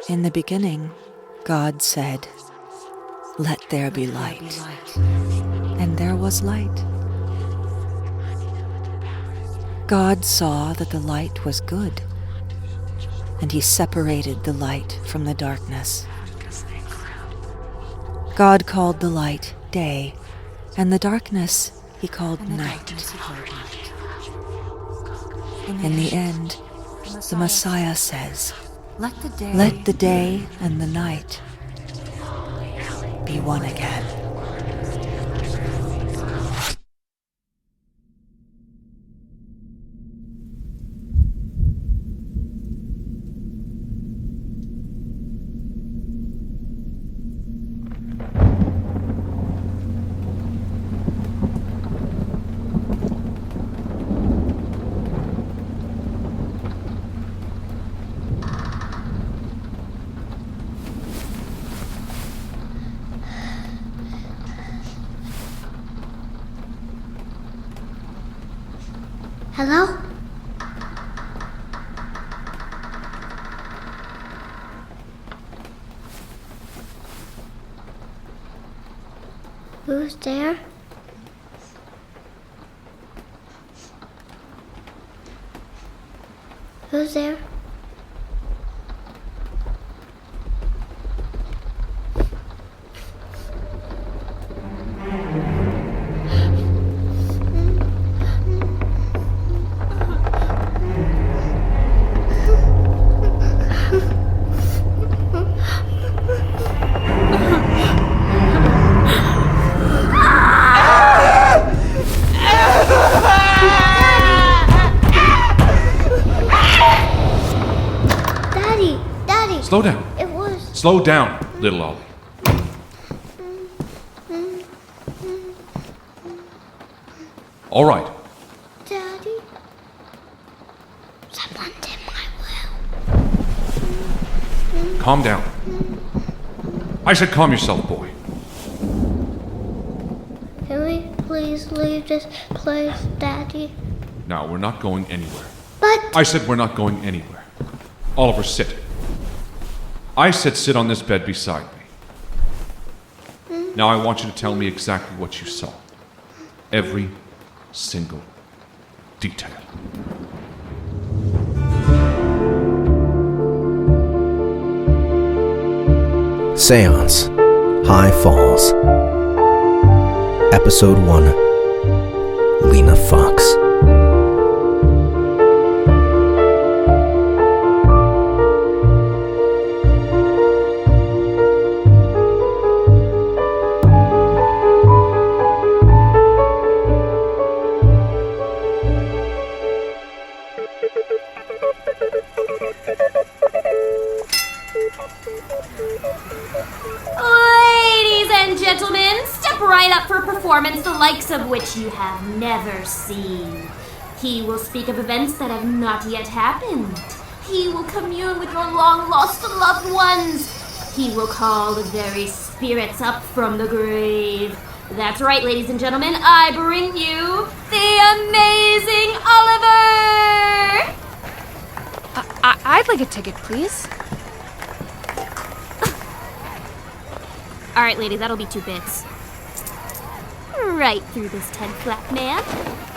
In the beginning, God said, "Let there be light." And there was light. God saw that the light was good, and he separated the light from the darkness. God called the light day, and the darkness he called night. In the end, the Messiah says, "Let the day and the night be one again." Hello? Who's there? Who's there? Slow down. It was... Slow down, little Ollie. All right. Daddy? Someone did my will. Calm down. I said calm yourself, boy. Can we please leave this place, Daddy? Now, we're not going anywhere. But... I said we're not going anywhere. Oliver, sit. I said sit on this bed beside me. Now I want you to tell me exactly what you saw. Every single detail. Seance, High Falls. Episode 1. Lina Fox. Ladies and gentlemen, step right up for a performance the likes of which you have never seen. He will speak of events that have not yet happened. He will commune with your long-lost loved ones. He will call the very spirits up from the grave. That's right, ladies and gentlemen, I bring you the amazing Oliver! I'd like a ticket, please. All right, lady, that'll be 2 bits. Right through this tent flap, man.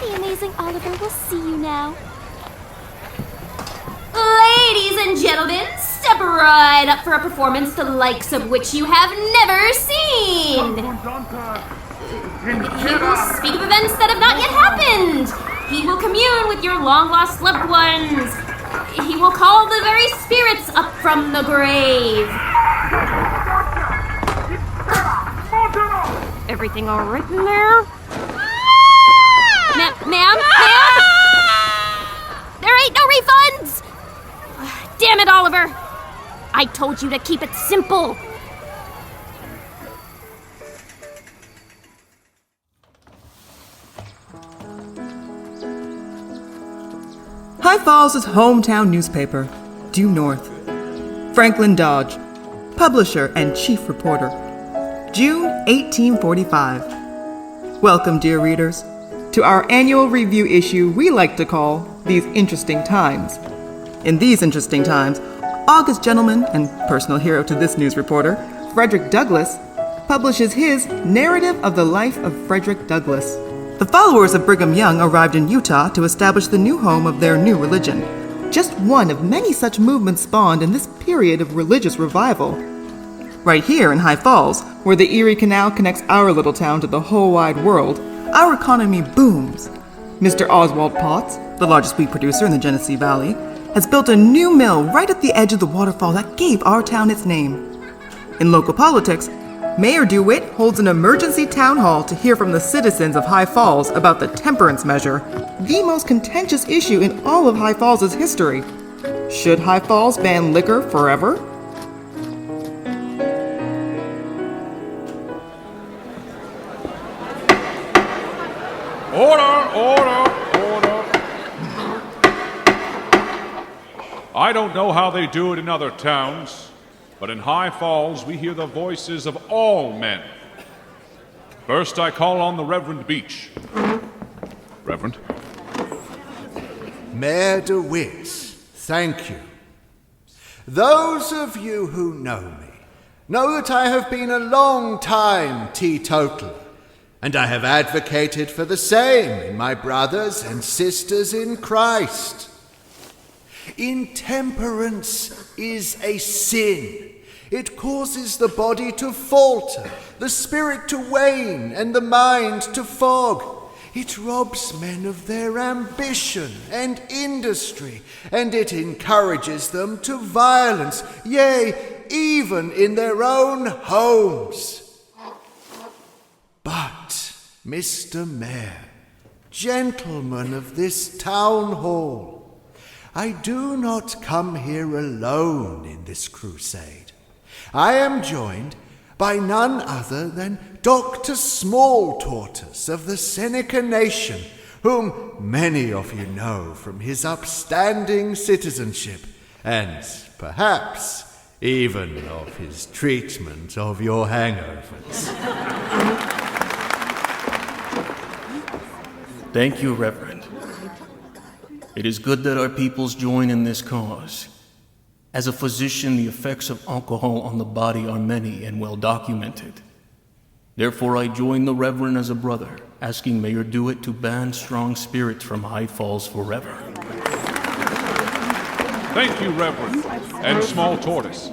The amazing Oliver will see you now. Ladies and gentlemen, step right up for a performance the likes of which you have never seen. He will speak of events that have not yet happened. He will commune with your long-lost loved ones. He will call the very spirits up from the grave. Everything all right in there? Ma'am? There ain't no refunds! Damn it, Oliver! I told you to keep it simple. High Falls' hometown newspaper, due north. Franklin Dodge, publisher and chief reporter. June 1845. Welcome, dear readers, to our annual review issue we like to call These Interesting Times. In these interesting times, August gentleman and personal hero to this news reporter, Frederick Douglass, publishes his Narrative of the Life of Frederick Douglass. The followers of Brigham Young arrived in Utah to establish the new home of their new religion. Just one of many such movements spawned in this period of religious revival. Right here in High Falls, where the Erie Canal connects our little town to the whole wide world, our economy booms. Mr. Oswald Potts, the largest wheat producer in the Genesee Valley, has built a new mill right at the edge of the waterfall that gave our town its name. In local politics, Mayor DeWitt holds an emergency town hall to hear from the citizens of High Falls about the temperance measure, the most contentious issue in all of High Falls' history. Should High Falls ban liquor forever? Order! I don't know how they do it in other towns, but in High Falls we hear the voices of all men. First I call on the Reverend Beach. Reverend? Mayor DeWitt, thank you. Those of you who know me know that I have been a long time teetotaler, and I have advocated for the same in my brothers and sisters in Christ. Intemperance is a sin. It causes the body to falter, the spirit to wane, and the mind to fog. It robs men of their ambition and industry, and it encourages them to violence, yea, even in their own homes. But, Mr. Mayor, gentlemen of this town hall, I do not come here alone in this crusade. I am joined by none other than Dr. Smalltortoise of the Seneca Nation, whom many of you know from his upstanding citizenship, and perhaps even of his treatment of your hangovers. Thank you, Reverend. It is good that our peoples join in this cause. As a physician, the effects of alcohol on the body are many and well documented. Therefore, I join the Reverend as a brother, asking Mayor DeWitt to ban strong spirits from High Falls forever. Thank you, Reverend, and Small Tortoise.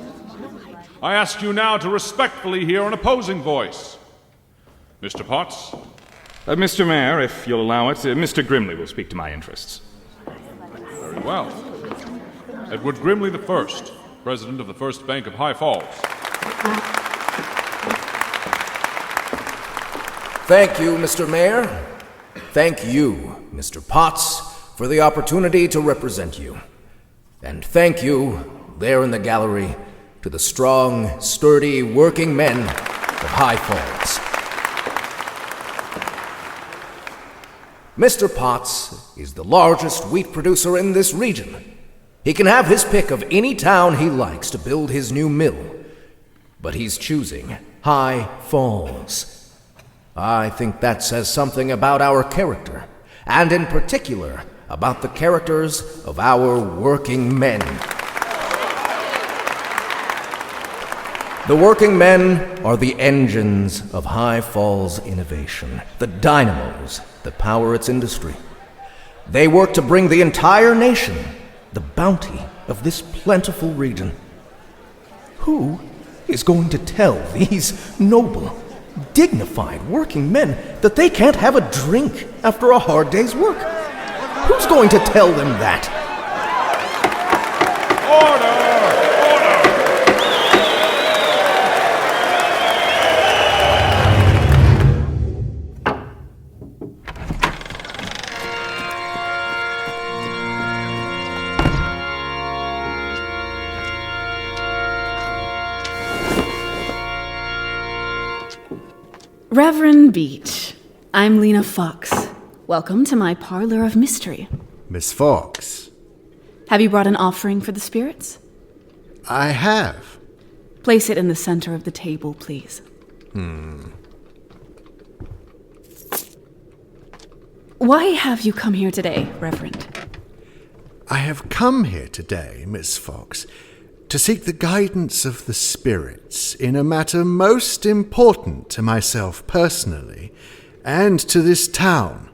I ask you now to respectfully hear an opposing voice. Mr. Potts? Mr. Mayor, if you'll allow it, Mr. Grimley will speak to my interests. Very well. Edward Grimley I, President of the First Bank of High Falls. Thank you, Mr. Mayor. Thank you, Mr. Potts, for the opportunity to represent you. And thank you, there in the gallery, to the strong, sturdy, working men of High Falls. Mr. Potts is the largest wheat producer in this region. He can have his pick of any town he likes to build his new mill, but he's choosing High Falls. I think that says something about our character, and in particular, about the characters of our working men. The working men are the engines of High Falls innovation, the dynamos that power its industry. They work to bring the entire nation the bounty of this plentiful region. Who is going to tell these noble, dignified working men that they can't have a drink after a hard day's work? Who's going to tell them that? Order! Reverend Beach, I'm Lina Fox. Welcome to my parlor of mystery. Miss Fox. Have you brought an offering for the spirits? I have. Place it in the center of the table, please. Why have you come here today, Reverend? I have come here today, Miss Fox, to seek the guidance of the spirits in a matter most important to myself personally and to this town.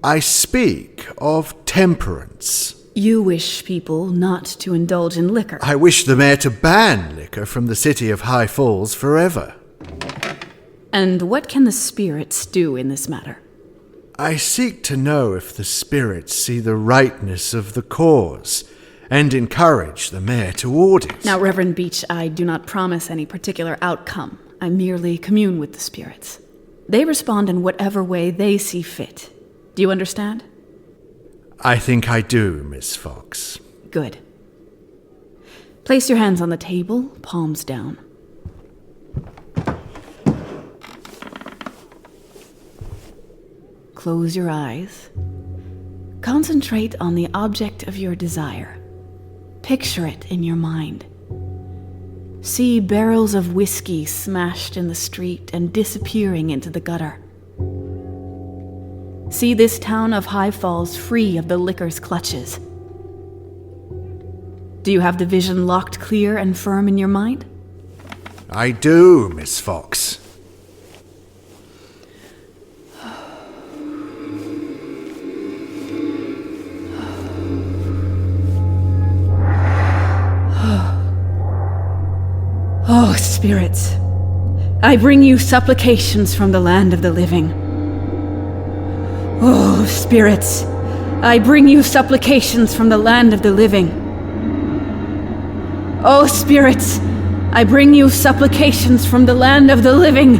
I speak of temperance. You wish people not to indulge in liquor. I wish the mayor to ban liquor from the city of High Falls forever. And what can the spirits do in this matter? I seek to know if the spirits see the rightness of the cause and encourage the mayor toward it. Now, Reverend Beach, I do not promise any particular outcome. I merely commune with the spirits. They respond in whatever way they see fit. Do you understand? I think I do, Miss Fox. Good. Place your hands on the table, palms down. Close your eyes. Concentrate on the object of your desire. Picture it in your mind. See barrels of whiskey smashed in the street and disappearing into the gutter. See this town of High Falls free of the liquor's clutches. Do you have the vision locked clear and firm in your mind? I do, Miss Fox. Oh, spirits, I bring you supplications from the land of the living. Oh, spirits, I bring you supplications from the land of the living. Oh, spirits, I bring you supplications from the land of the living.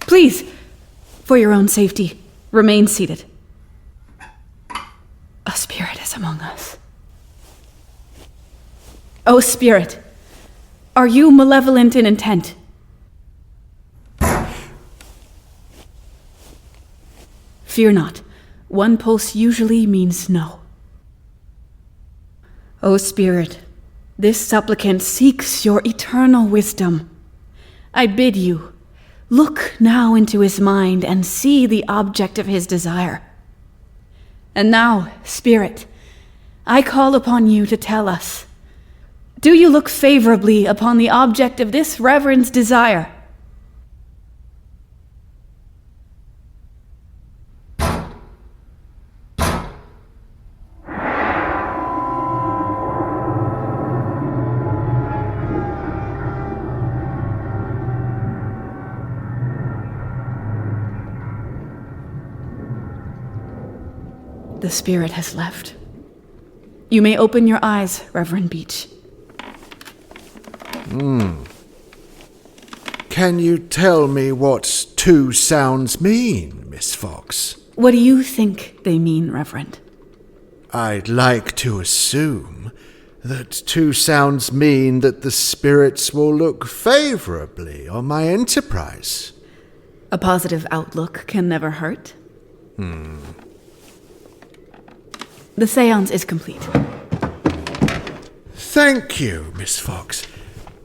Please, for your own safety, remain seated. A spirit is among us. Oh, spirit, are you malevolent in intent? Fear not. One pulse usually means no. O Spirit, this supplicant seeks your eternal wisdom. I bid you, look now into his mind and see the object of his desire. And now, Spirit, I call upon you to tell us, do you look favorably upon the object of this reverend's desire? The spirit has left. You may open your eyes, Reverend Beach. Can you tell me what two sounds mean, Miss Fox? What do you think they mean, Reverend? I'd like to assume that two sounds mean that the spirits will look favorably on my enterprise. A positive outlook can never hurt. The seance is complete. Thank you, Miss Fox.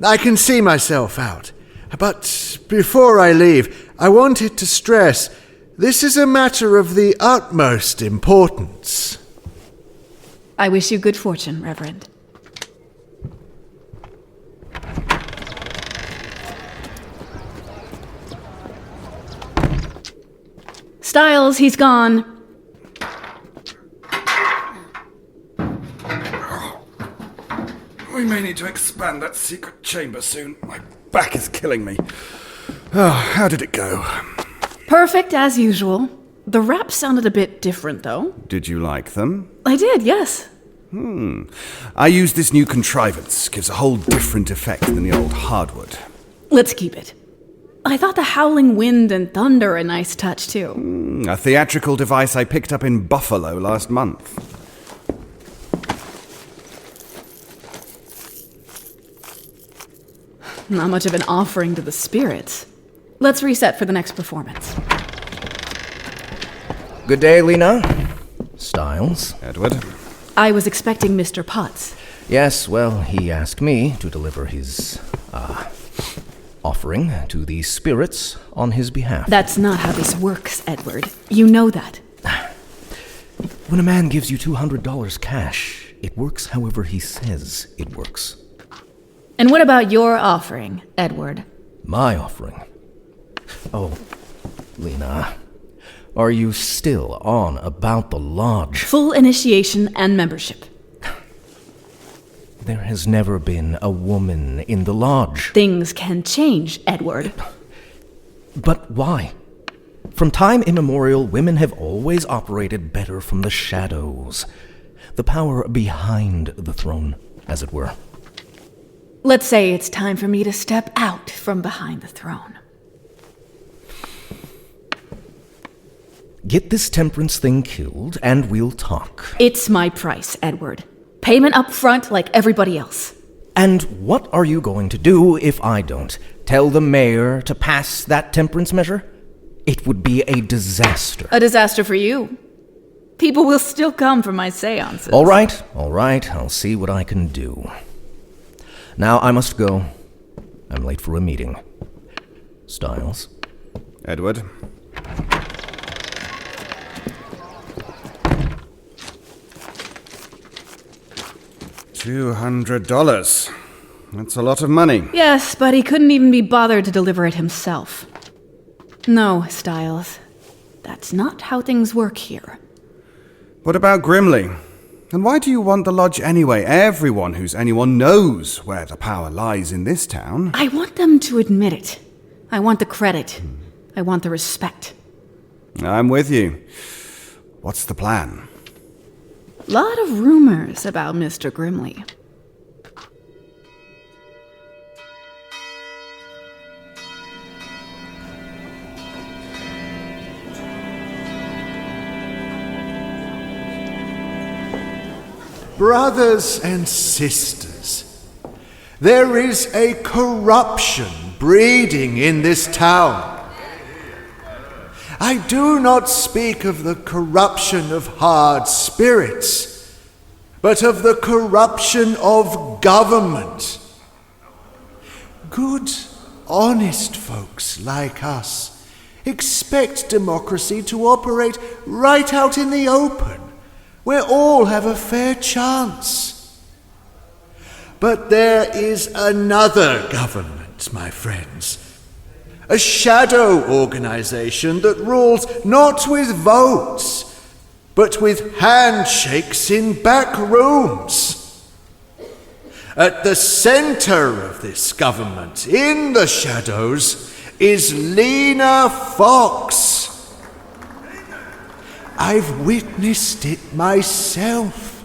I can see myself out. But before I leave, I wanted to stress, this is a matter of the utmost importance. I wish you good fortune, Reverend. Styles, he's gone. We may need to expand that secret chamber soon. My back is killing me. Oh, how did it go? Perfect as usual. The rap sounded a bit different, though. Did you like them? I did, yes. I used this new contrivance. Gives a whole different effect than the old hardwood. Let's keep it. I thought the howling wind and thunder a nice touch, too. A theatrical device I picked up in Buffalo last month. Not much of an offering to the spirits. Let's reset for the next performance. Good day, Lina. Styles. Edward. I was expecting Mr. Potts. Yes, well, he asked me to deliver his, offering to the spirits on his behalf. That's not how this works, Edward. You know that. When a man gives you $200 cash, it works however he says it works. And what about your offering, Edward? My offering? Oh, Lina, are you still on about the lodge? Full initiation and membership. There has never been a woman in the lodge. Things can change, Edward. But why? From time immemorial, women have always operated better from the shadows. The power behind the throne, as it were. Let's say it's time for me to step out from behind the throne. Get this temperance thing killed, and we'll talk. It's my price, Edward. Payment up front like everybody else. And what are you going to do if I don't? Tell the mayor to pass that temperance measure? It would be a disaster. A disaster for you. People will still come for my seances. All right. I'll see what I can do. Now I must go. I'm late for a meeting. Styles. Edward. $200. That's a lot of money. Yes, but he couldn't even be bothered to deliver it himself. No, Styles. That's not how things work here. What about Grimly? And why do you want the lodge anyway? Everyone who's anyone knows where the power lies in this town. I want them to admit it. I want the credit. I want the respect. I'm with you. What's the plan? Lot of rumors about Mr. Grimly. Brothers and sisters, there is a corruption breeding in this town. I do not speak of the corruption of hard spirits, but of the corruption of government. Good, honest folks like us expect democracy to operate right out in the open, where all have a fair chance. But there is another government, my friends. A shadow organization that rules not with votes, but with handshakes in back rooms. At the center of this government, in the shadows, is Lina Fox. I've witnessed it myself.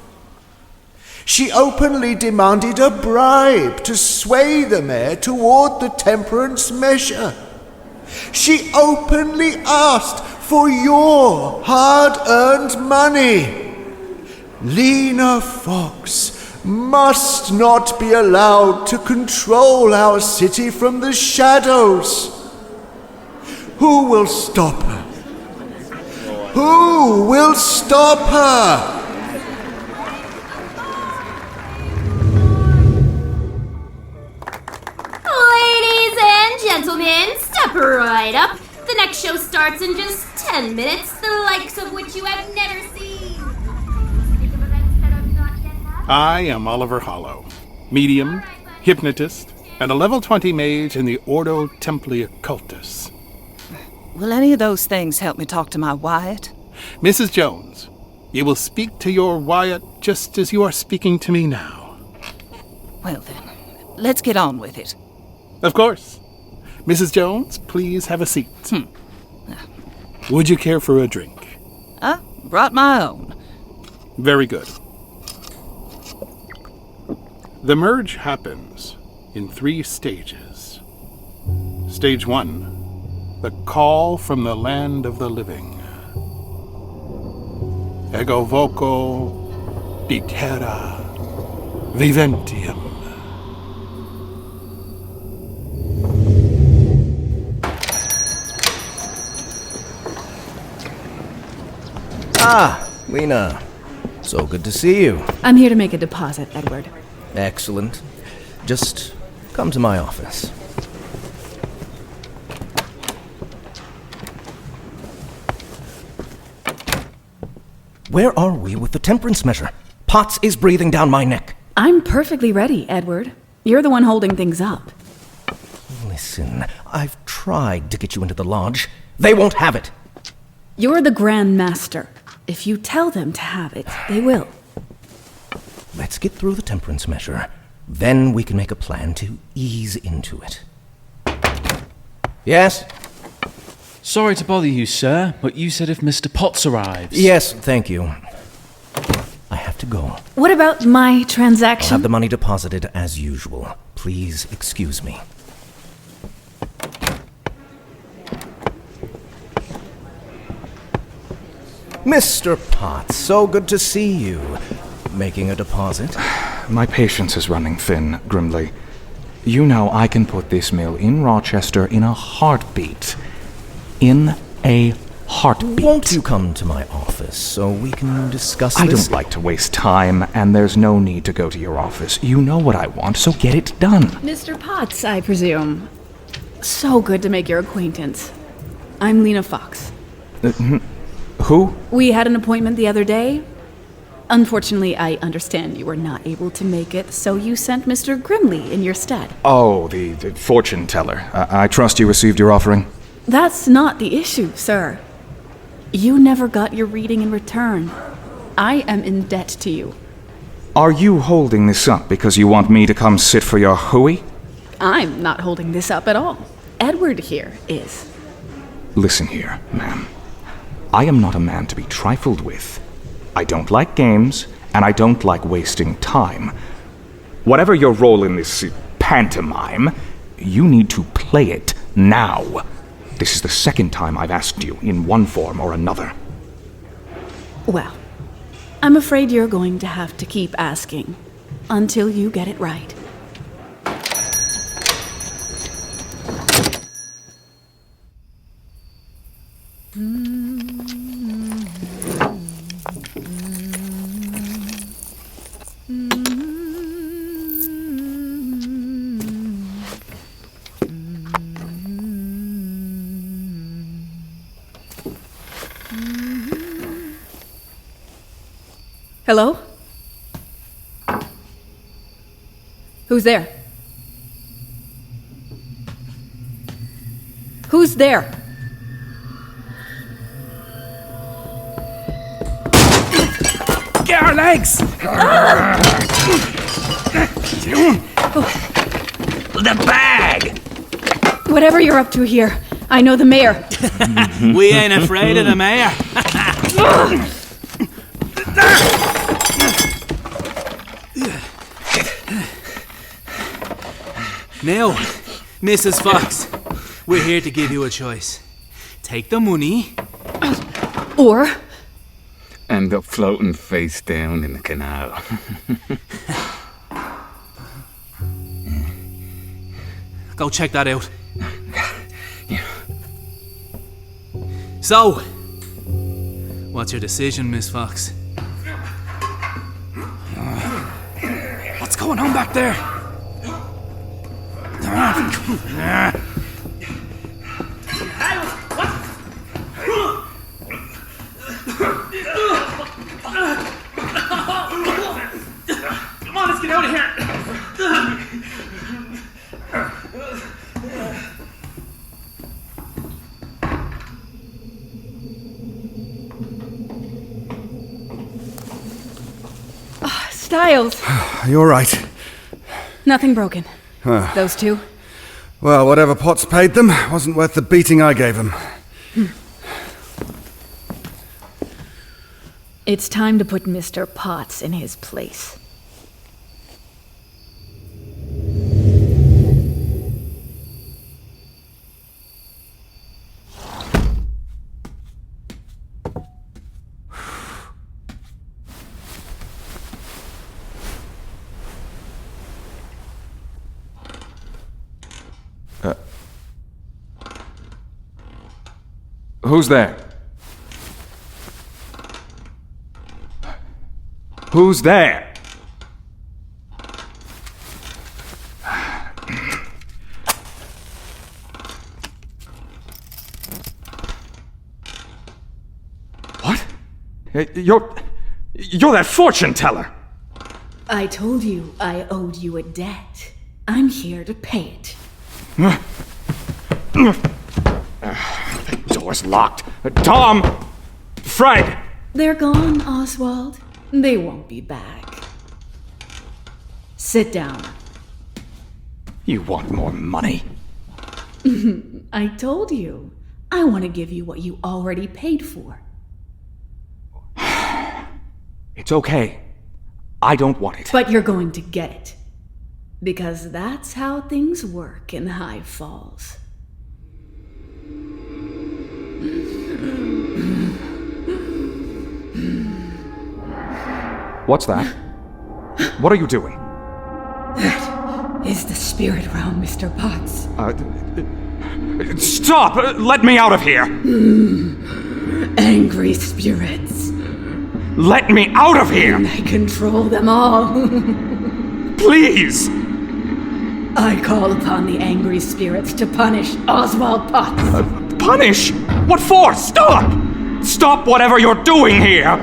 She openly demanded a bribe to sway the mayor toward the temperance measure. She openly asked for your hard-earned money. Lina Fox must not be allowed to control our city from the shadows. Who will stop her? Who will stop her? Ladies and gentlemen, step right up. The next show starts in just 10 minutes, the likes of which you have never seen. I am Oliver Hollow, medium, hypnotist, and a level 20 mage in the Ordo Templi Occultus. Will any of those things help me talk to my Wyatt? Mrs. Jones, you will speak to your Wyatt just as you are speaking to me now. Well then, let's get on with it. Of course. Mrs. Jones, please have a seat. Would you care for a drink? Brought my own. Very good. The merge happens in 3 stages. Stage 1, the call from the land of the living. Ego voco di terra viventium. Ah, Lina. So good to see you. I'm here to make a deposit, Edward. Excellent. Just come to my office. Where are we with the temperance measure? Potts is breathing down my neck. I'm perfectly ready, Edward. You're the one holding things up. Listen, I've tried to get you into the lodge. They won't have it. You're the Grand Master. If you tell them to have it, they will. Let's get through the temperance measure. Then we can make a plan to ease into it. Yes? Sorry to bother you, sir, but you said if Mr. Potts arrives... Yes, thank you. I have to go. What about my transaction? I'll have the money deposited as usual. Please excuse me. Mr. Potts, so good to see you. Making a deposit? My patience is running thin, Grimley. You know I can put this mill in Rochester in a heartbeat. In a heartbeat. Won't you come to my office so we can discuss this? I don't like to waste time, and there's no need to go to your office. You know what I want, so get it done. Mr. Potts, I presume. So good to make your acquaintance. I'm Lina Fox. Who? We had an appointment the other day. Unfortunately, I understand you were not able to make it, so you sent Mr. Grimley in your stead. Oh, the fortune teller. I trust you received your offering? That's not the issue, sir. You never got your reading in return. I am in debt to you. Are you holding this up because you want me to come sit for your hooey? I'm not holding this up at all. Edward here is. Listen here, ma'am. I am not a man to be trifled with. I don't like games, and I don't like wasting time. Whatever your role in this pantomime, you need to play it now. This is the second time I've asked you in one form or another. Well, I'm afraid you're going to have to keep asking until you get it right. Hello? Who's there? Who's there? Get our legs! The bag! Whatever you're up to here, I know the mayor. We ain't afraid of the mayor. Now, Mrs. Fox, we're here to give you a choice. Take the money. Or... end up floating face down in the canal. Go check that out. So, what's your decision, Miss Fox? What's going on back there? Come on, let's get out of here. Styles. You all right? Nothing broken. Those two? Well, whatever Potts paid them wasn't worth the beating I gave them. It's time to put Mr. Potts in his place. Who's there? Who's there? What? You're... You're that fortune teller! I told you I owed you a debt. I'm here to pay it. The door's locked. Tom! Fred! They're gone, Oswald. They won't be back. Sit down. You want more money? I told you. I want to give you what you already paid for. It's okay. I don't want it. But you're going to get it. Because that's how things work in High Falls. What's that? What are you doing? That is the spirit realm, Mr. Potts. Stop! Let me out of here! Angry spirits. Let me out of here! I control them all. Please! I call upon the angry spirits to punish Oswald Potts. Punish? What for? Stop! Stop whatever you're doing here!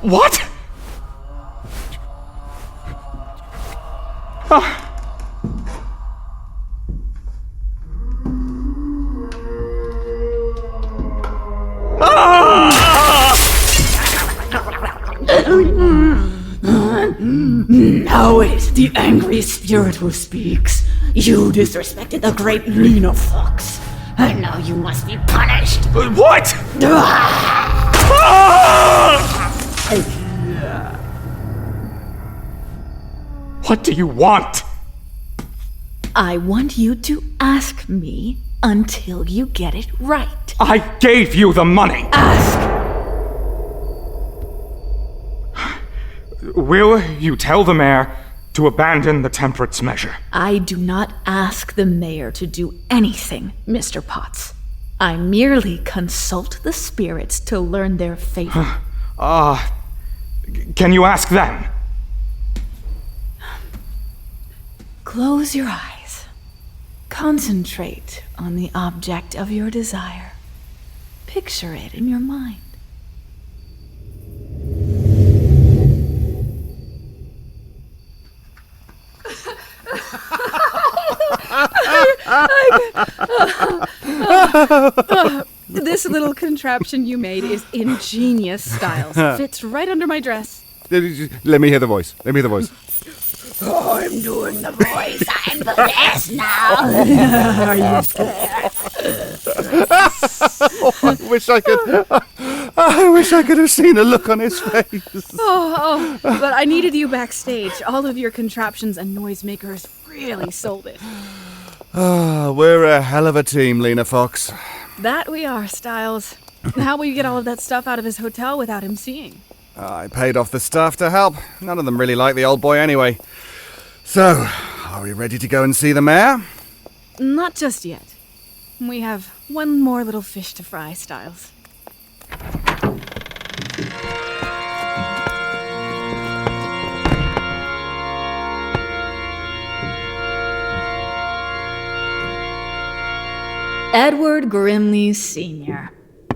What? Now it is the angry spirit who speaks. You disrespected the great Lina Fox, and now you must be punished. What? What do you want? I want you to ask me until you get it right. I gave you the money. Ask. Will you tell the mayor to abandon the temperance measure? I do not ask the mayor to do anything, Mr. Potts. I merely consult the spirits to learn their fate. Can you ask them? Close your eyes. Concentrate on the object of your desire. Picture it in your mind. This little contraption you made is ingenious, Styles. Fits right under my dress. Let me hear the voice. Let me hear the voice. Oh, I'm doing the voice. I'm possessed now. Are you scared? I wish I could have seen the look on his face. But I needed you backstage. All of your contraptions and noisemakers really sold it. We're a hell of a team, Lina Fox. That we are, Styles. How will you get all of that stuff out of his hotel without him seeing? I paid off the staff to help. None of them really like the old boy anyway. So, are we ready to go and see the mayor? Not just yet. We have one more little fish to fry, Styles. Edward Grimley Sr.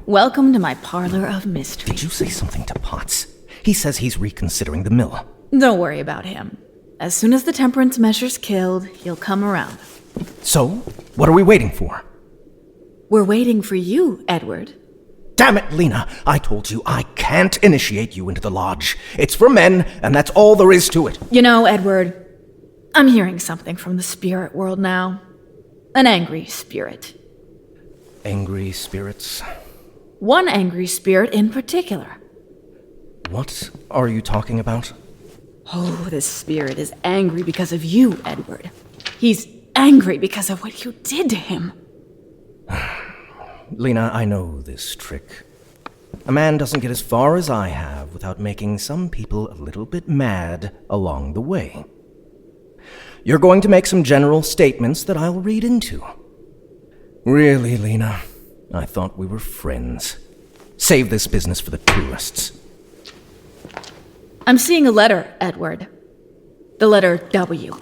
Welcome to my parlor of mystery. Did you say something to Potts? He says he's reconsidering the mill. Don't worry about him. As soon as the temperance measure's killed, he'll come around. So, what are we waiting for? We're waiting for you, Edward. Damn it, Lina! I told you I can't initiate you into the lodge. It's for men, and that's all there is to it. You know, Edward, I'm hearing something from the spirit world now. An angry spirit. Angry spirits? One angry spirit in particular. What are you talking about? Oh, this spirit is angry because of you, Edward. He's angry because of what you did to him. Lina, I know this trick. A man doesn't get as far as I have without making some people a little bit mad along the way. You're going to make some general statements that I'll read into. Really, Lina, I thought we were friends. Save this business for the tourists. I'm seeing a letter, Edward. The letter W.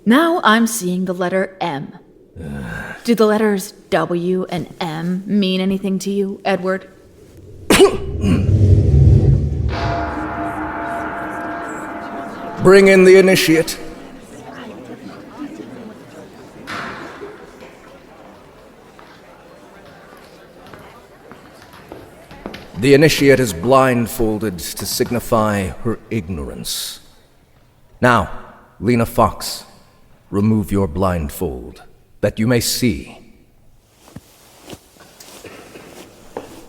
Now I'm seeing the letter M. Do the letters W and M mean anything to you, Edward? Bring in the initiate. The initiate is blindfolded to signify her ignorance. Now, Lina Fox, remove your blindfold, that you may see.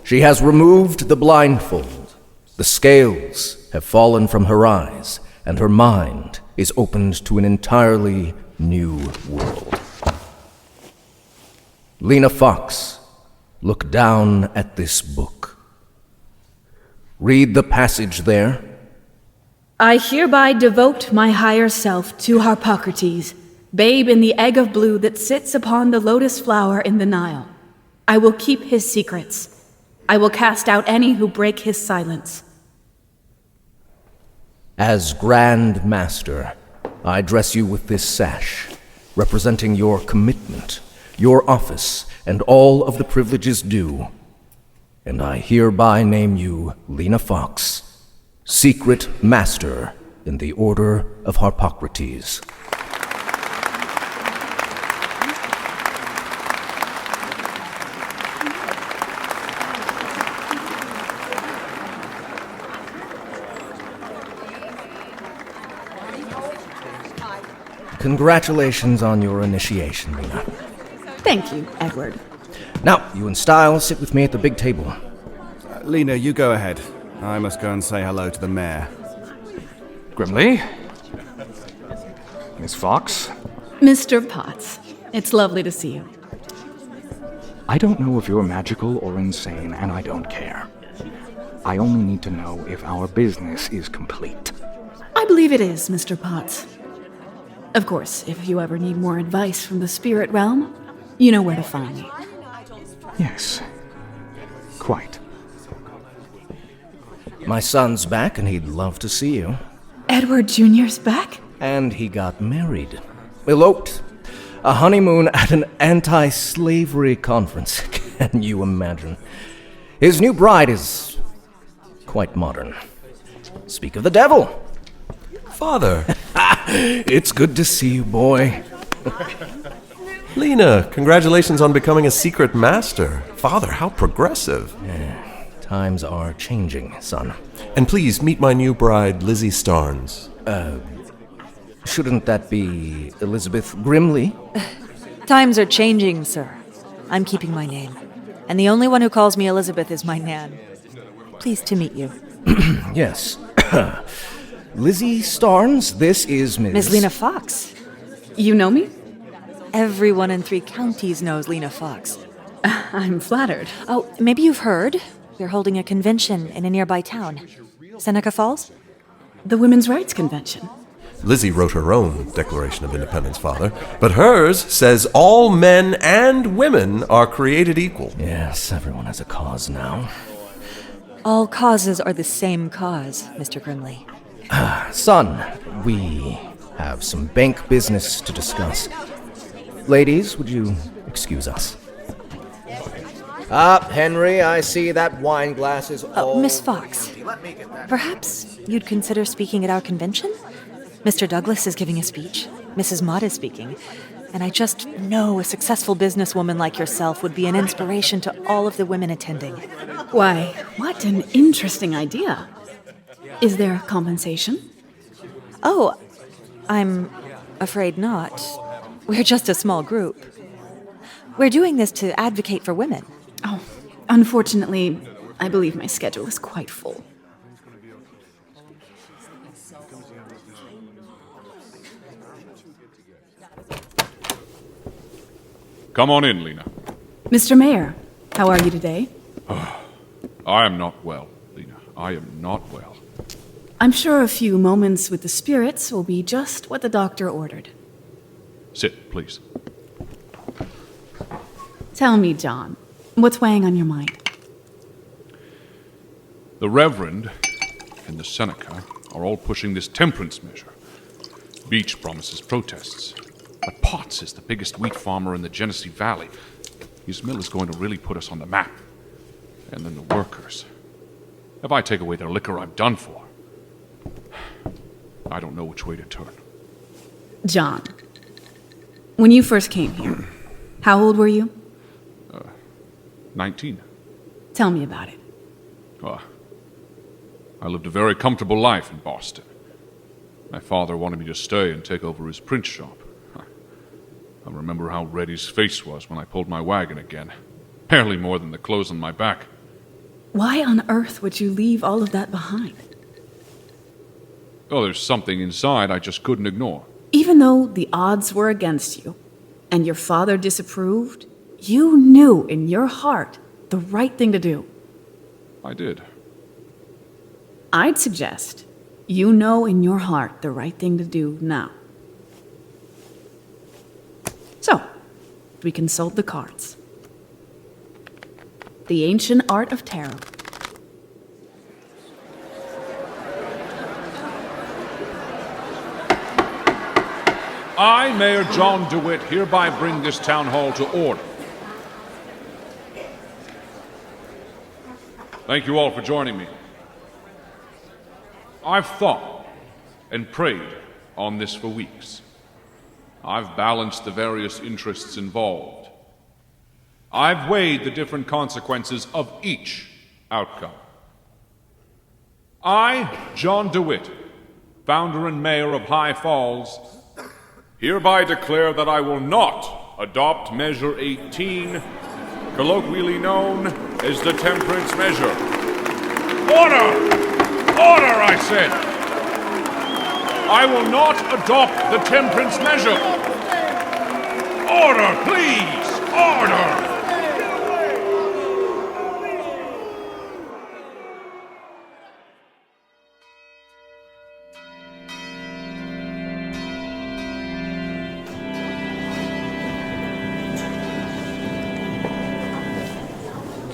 She has removed the blindfold. The scales have fallen from her eyes, and her mind is opened to an entirely new world. Lina Fox, look down at this book. Read the passage there. I hereby devote my higher self to Harpocrates, babe in the egg of blue that sits upon the lotus flower in the Nile. I will keep his secrets. I will cast out any who break his silence. As Grand Master, I dress you with this sash, representing your commitment, your office, and all of the privileges due. And I hereby name you Lina Fox, Secret Master in the Order of Harpocrates. Congratulations on your initiation, Lina. Thank you, Edward. Now, you and Styles sit with me at the big table. Lina, you go ahead. I must go and say hello to the mayor. Grimley? Miss Fox? Mr. Potts, it's lovely to see you. I don't know if you're magical or insane, and I don't care. I only need to know if our business is complete. I believe it is, Mr. Potts. Of course, if you ever need more advice from the spirit realm, you know where to find me. Yes, quite. My son's back, and he'd love to see you. Edward Jr.'s back? And he got married. Eloped. A honeymoon at an anti-slavery conference. Can you imagine? His new bride is quite modern. Speak of the devil. Father. It's good to see you, boy. Lina, congratulations on becoming a secret master. Father, how progressive. Times are changing, son. And please meet my new bride, Lizzie Starnes. Shouldn't that be Elizabeth Grimley? Times are changing, sir. I'm keeping my name. And the only one who calls me Elizabeth is my nan. Pleased to meet you. Yes. Lizzie Starnes, this is Miss Lina Fox. You know me? Everyone in 3 counties knows Lina Fox. I'm flattered. Oh, maybe you've heard. We're holding a convention in a nearby town. Seneca Falls? The Women's Rights Convention. Lizzie wrote her own Declaration of Independence, Father, but hers says all men and women are created equal. Yes, everyone has a cause now. All causes are the same cause, Mr. Grimley. Son, we have some bank business to discuss. Ladies, would you excuse us? Henry, I see that wine glass is all... Miss Fox, perhaps you'd consider speaking at our convention? Mr. Douglas is giving a speech. Mrs. Mott is speaking. And I just know a successful businesswoman like yourself would be an inspiration to all of the women attending. Why, what an interesting idea. Is there compensation? Oh, I'm afraid not. We're just a small group. We're doing this to advocate for women. Oh, unfortunately, I believe my schedule is quite full. Come on in, Lina. Mr. Mayor, how are you today? I am not well, Lina. I am not well. I'm sure a few moments with the spirits will be just what the doctor ordered. Sit, please. Tell me, John, what's weighing on your mind? The Reverend and the Seneca are all pushing this temperance measure. Beach promises protests. But Potts is the biggest wheat farmer in the Genesee Valley. His mill is going to really put us on the map. And then the workers. If I take away their liquor, I'm done for. I don't know which way to turn. John, when you first came here, how old were you? 19. Tell me about it. I lived a very comfortable life in Boston. My father wanted me to stay and take over his print shop. I remember how red his face was when I pulled my wagon again. Barely more than the clothes on my back. Why on earth would you leave all of that behind? Oh, there's something inside I just couldn't ignore. Even though the odds were against you, and your father disapproved, you knew in your heart the right thing to do. I did. I'd suggest you know in your heart the right thing to do now. So, we consult the cards. The ancient art of tarot. I, Mayor John DeWitt, hereby bring this town hall to order. Thank you all for joining me. I've thought and prayed on this for weeks. I've balanced the various interests involved. I've weighed the different consequences of each outcome. I, John DeWitt, founder and mayor of High Falls, hereby declare that I will not adopt Measure 18, colloquially known as the Temperance Measure. Order! Order, I said! I will not adopt the Temperance Measure! Order, please! Order!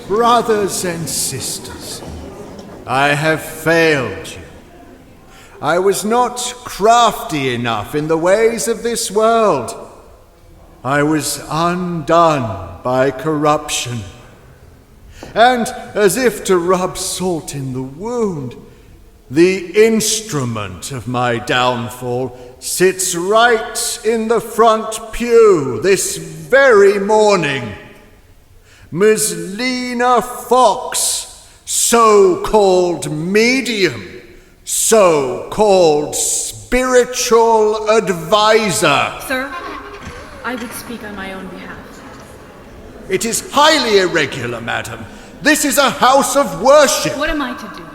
Brothers and sisters, I have failed you. I was not crafty enough in the ways of this world. I was undone by corruption. And as if to rub salt in the wound, the instrument of my downfall sits right in the front pew this very morning. Ms. Lina Fox, so-called medium, so-called spiritual advisor. Sir, I would speak on my own behalf. It is highly irregular, madam. This is a house of worship. What am I to do?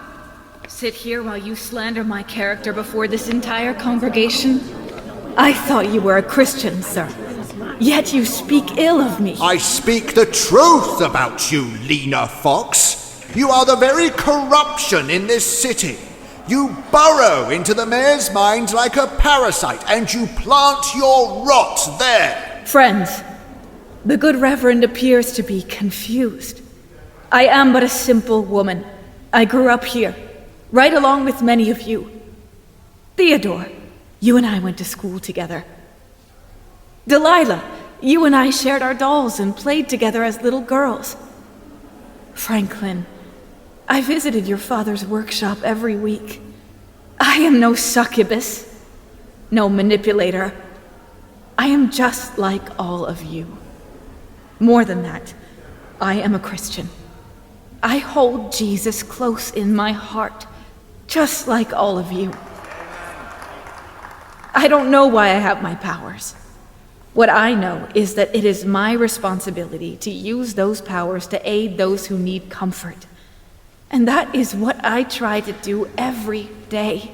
Sit here while you slander my character before this entire congregation? I thought you were a Christian, sir. Yet you speak ill of me. I speak the truth about you, Lina Fox. You are the very corruption in this city. You burrow into the mayor's mind like a parasite, and you plant your rot there. Friends, the good Reverend appears to be confused. I am but a simple woman. I grew up here, right along with many of you. Theodore, you and I went to school together. Delilah, you and I shared our dolls and played together as little girls. Franklin, I visited your father's workshop every week. I am no succubus, no manipulator. I am just like all of you. More than that, I am a Christian. I hold Jesus close in my heart, just like all of you. I don't know why I have my powers. What I know is that it is my responsibility to use those powers to aid those who need comfort. And that is what I try to do every day.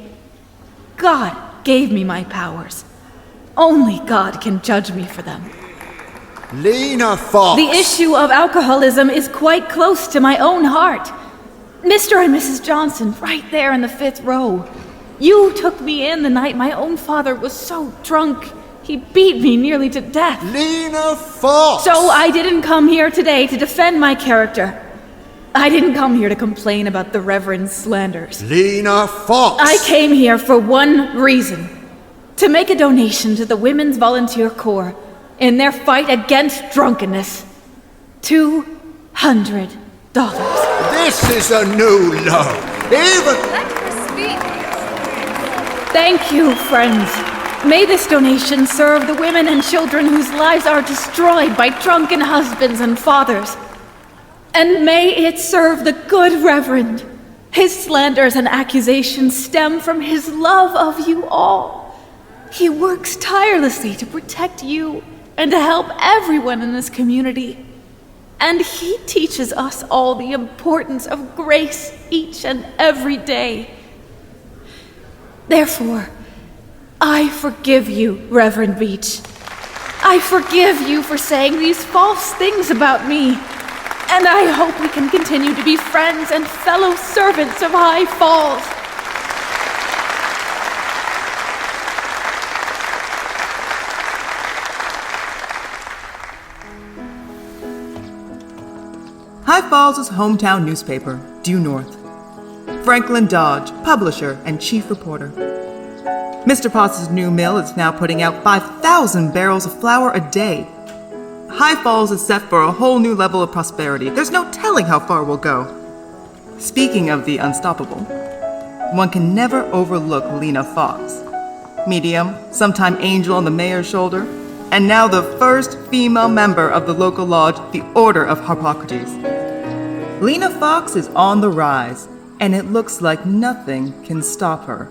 God gave me my powers. Only God can judge me for them. Lina Fox! The issue of alcoholism is quite close to my own heart. Mr. and Mrs. Johnson, right there in the 5th row. You took me in the night my own father was so drunk. He beat me nearly to death. Lina Fox! So I didn't come here today to defend my character. I didn't come here to complain about the Reverend's slanders. Lina Fox! I came here for one reason. To make a donation to the Women's Volunteer Corps in their fight against drunkenness. $200. This is a new low. Thank you, friends. May this donation serve the women and children whose lives are destroyed by drunken husbands and fathers. And may it serve the good Reverend. His slanders and accusations stem from his love of you all. He works tirelessly to protect you and to help everyone in this community. And he teaches us all the importance of grace each and every day. Therefore, I forgive you, Reverend Beach. I forgive you for saying these false things about me. And I hope we can continue to be friends and fellow servants of High Falls. High Falls' hometown newspaper, Due North. Franklin Dodge, publisher and chief reporter. Mr. Potts' new mill is now putting out 5,000 barrels of flour a day. High Falls is set for a whole new level of prosperity. There's no telling how far we'll go. Speaking of the unstoppable, one can never overlook Lina Fox. Medium, sometime angel on the mayor's shoulder, and now the first female member of the local lodge, the Order of Harpocrates. Lina Fox is on the rise, and it looks like nothing can stop her.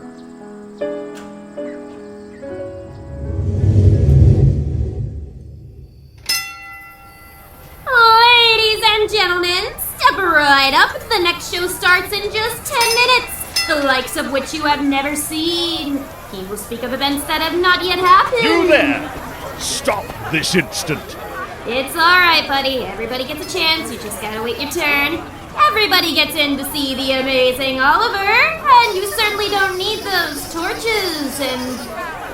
Ladies and gentlemen, step right up. The next show starts in just 10 minutes, the likes of which you have never seen. He will speak of events that have not yet happened. You there! Stop this instant. It's alright, buddy. Everybody gets a chance. You just gotta wait your turn. Everybody gets in to see the amazing Oliver, and you certainly don't need those torches and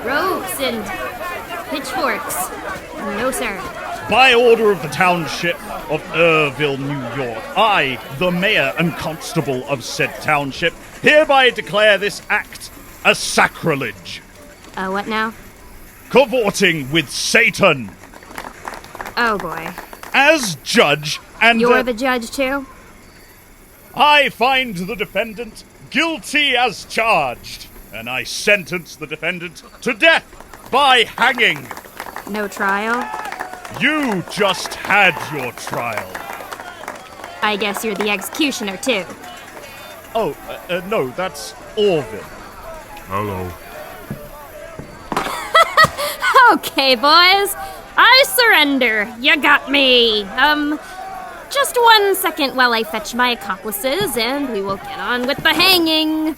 ropes and pitchforks. No, sir. By order of the Township of Irville, New York, I, the Mayor and Constable of said Township, hereby declare this act a sacrilege. What now? Cavorting with Satan. Oh, boy. As judge and... You're the judge, too? I find the defendant guilty as charged, and I sentence the defendant to death by hanging. No trial? You just had your trial. I guess you're the executioner, too. Oh, no, that's Orville. Hello. Okay, boys. I surrender. You got me. Just 1 second while I fetch my accomplices, and we will get on with the hanging.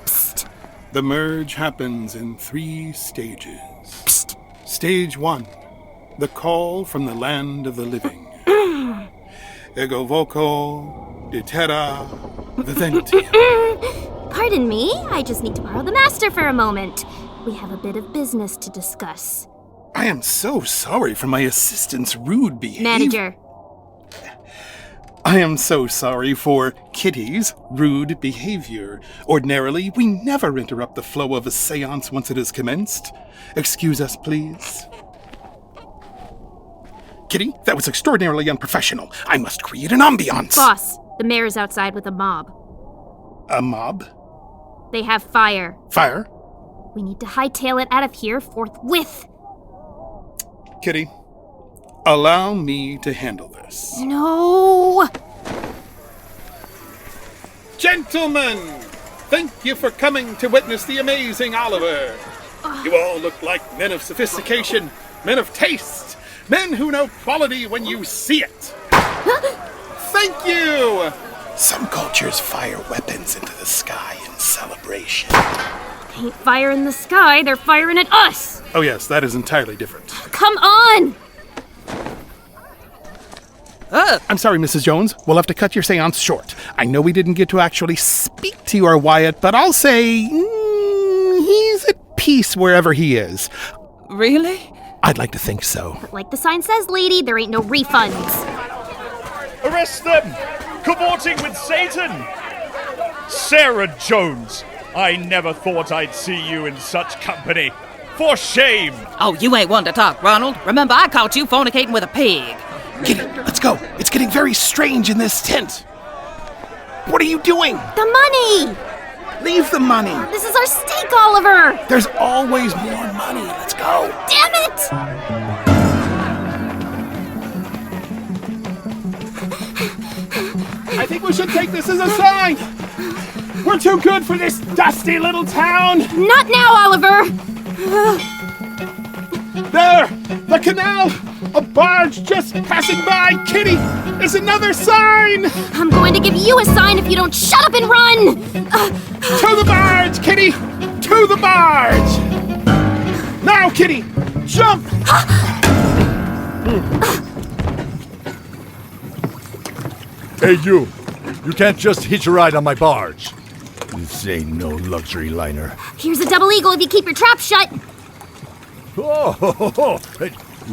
Psst. The merge happens in 3 stages. Psst. Stage 1. The call from the land of the living. Ego voco, de terra, viventium. Pardon me, I just need to borrow the master for a moment. We have a bit of business to discuss. I am so sorry for my assistant's rude behavior. Manager. I am so sorry for Kitty's rude behavior. Ordinarily, we never interrupt the flow of a seance once it has commenced. Excuse us, please. Kitty, that was extraordinarily unprofessional. I must create an ambiance. Boss, the mayor's outside with a mob. A mob? They have fire. Fire? We need to hightail it out of here forthwith. Kitty, allow me to handle this. No! Gentlemen, thank you for coming to witness the amazing Oliver. You all look like men of sophistication, men of taste, men who know quality when you see it. Thank you! Some cultures fire weapons into the sky in celebration. They ain't firing the sky, they're firing at us! Oh yes, that is entirely different. Come on! I'm sorry, Mrs. Jones. We'll have to cut your seance short. I know we didn't get to actually speak to your Wyatt, but I'll say he's at peace wherever he is. Really? I'd like to think so. But like the sign says, lady, there ain't no refunds. Arrest them! Cavorting with Satan! Sarah Jones, I never thought I'd see you in such company. For shame! Oh, you ain't one to talk, Ronald. Remember, I caught you fornicating with a pig. Kitty, let's go. It's getting very strange in this tent. What are you doing? The money! Leave the money. This is our stake, Oliver! There's always more money. Let's go. Damn it! I think we should take this as a sign. We're too good for this dusty little town. Not now, Oliver! There! The canal! A barge just passing by! Kitty! Is another sign! I'm going to give you a sign if you don't shut up and run! To the barge, Kitty! To the barge! Now, Kitty! Jump! Hey, you! You can't just hitch a ride on my barge. This ain't no luxury liner. Here's a double eagle if you keep your trap shut. Oh,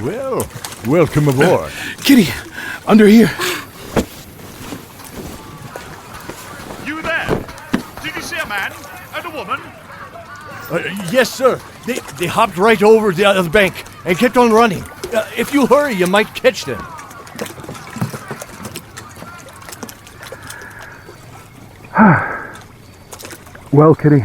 well, welcome aboard. Kitty, under here. You there? Did you see a man and a woman? Yes, sir. They hopped right over the other bank and kept on running. If you hurry, you might catch them. Well, Kitty,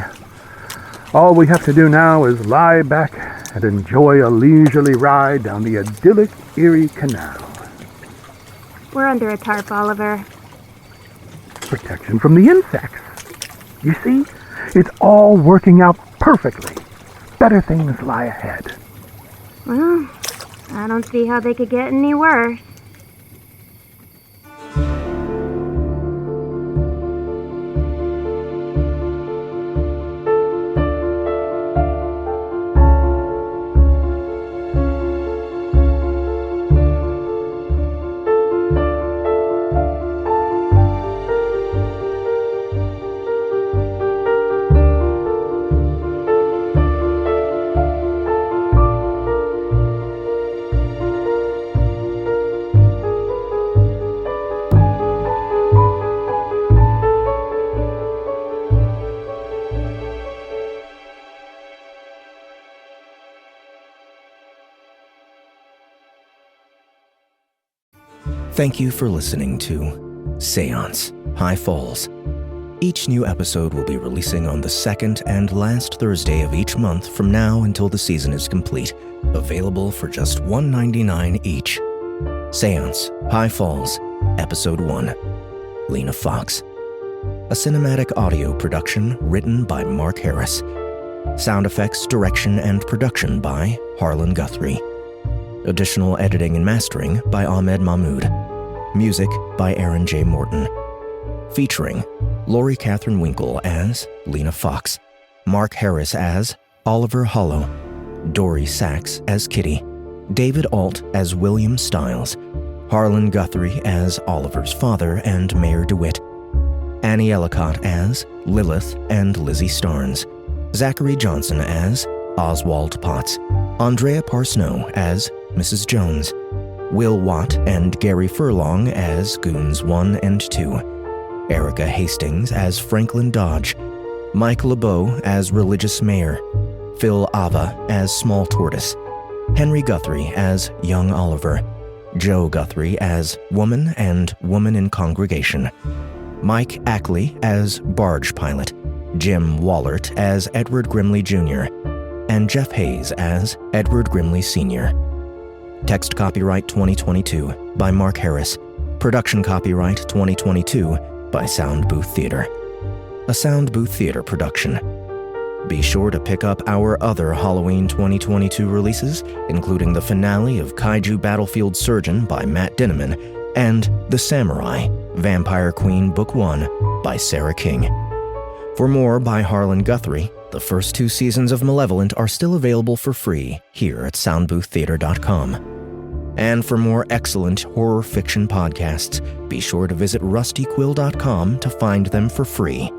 all we have to do now is lie back and enjoy a leisurely ride down the idyllic Erie Canal. We're under a tarp, Oliver. Protection from the insects. You see, it's all working out perfectly. Better things lie ahead. Well, I don't see how they could get any worse. Thank you for listening to Seance, High Falls. Each new episode will be releasing on the second and last Thursday of each month from now until the season is complete, available for just $1.99 each. Seance, High Falls, Episode 1, Lina Fox. A cinematic audio production written by Mark Harris. Sound effects, direction, and production by Harlan Guthrie. Additional editing and mastering by Ahmed Mahmood. Music by Aaron J. Morton. Featuring Lori Catherine Winkle as Lina Fox, Mark Harris as Oliver Hollow, Dory Sachs as Kitty, David Alt as William Stiles, Harlan Guthrie as Oliver's father and Mayor DeWitt, Annie Ellicott as Lilith and Lizzie Starnes, Zachary Johnson as Oswald Potts, Andrea Parsnow as Mrs. Jones, Will Watt and Gary Furlong as Goons 1 and 2, Erica Hastings as Franklin Dodge, Mike LeBeau as Religious Mayor, Phil Ava as Small Tortoise, Henry Guthrie as Young Oliver, Joe Guthrie as Woman and Woman in Congregation, Mike Ackley as Barge Pilot, Jim Wallert as Edward Grimley Jr., and Jeff Hayes as Edward Grimley Sr. Text copyright 2022 by Mark Harris. Production copyright 2022 by Soundbooth Theater. A Soundbooth Theater production. Be sure to pick up our other Halloween 2022 releases, including the finale of Kaiju Battlefield Surgeon by Matt Dinneman and The Samurai, Vampire Queen Book 1 by Sarah King. For more by Harlan Guthrie, the first 2 seasons of Malevolent are still available for free here at soundbooththeater.com. And for more excellent horror fiction podcasts, be sure to visit rustyquill.com to find them for free.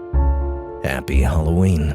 Happy Halloween.